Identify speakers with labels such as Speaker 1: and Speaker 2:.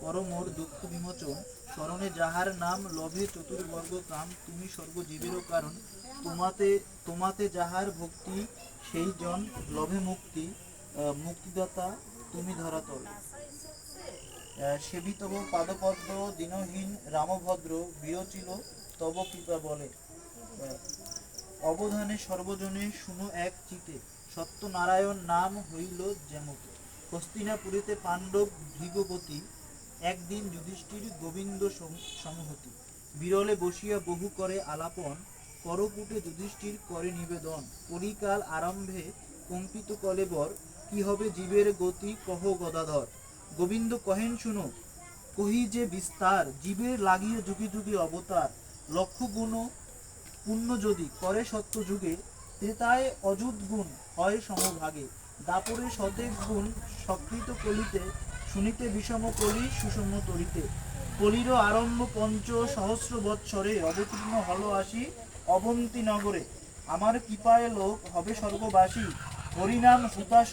Speaker 1: কর মোর দুঃখ বিমোচন, স্মরণে যাহার নাম লভে চতুর্বর্গ কাম, তুমি সর্বজীবেরও কারণ, তোমাতে তোমাতে যাহার ভক্তি সেই জন লভে মুক্তি, মুক্তিদাতা তুমি ধরাতল। সেবি তব পাদপদ্ম দীনহীন রামভদ্র, বিরচিল তব কৃপা বলে। অবধানে সর্বজনে শুনো এক চিতে, সত্যনারায়ণ নাম হইল যেমতে। হস্তিনাপুরীতে পাণ্ডব ভৃগপতি, একদিন যুধিষ্ঠির গোবিন্দ সমহতি। বিরলে বসিয়া বহু করে আলাপন, করকুটে যুধিষ্ঠির করে নিবেদন। কলিকাল আরম্ভে কম্পিত কলেবর, কি হবে জীবের গতি কহ গদাধর। গোবিন্দ কহেন শুনো, কহি যে বিস্তার, জীবের লাগিয়ে যুগে যুগে অবতার। লক্ষ গুণ পুণ্য যদি করে সত্য যুগে, ত্রেতায় অযুত গুণ হয় সমভাগে। দাপরে শতেক গুণ সকৃত কলিতে, শুনিতে বিষম কলি সুষম তরিতে। কলির আরম্ভ পঞ্চ সহস্র বৎসরে, অবতীর্ণ হল আসি অবন্তী নগরে। আমার কৃপায় লোক হবে স্বর্গবাসী, হরিনাম হুতাশ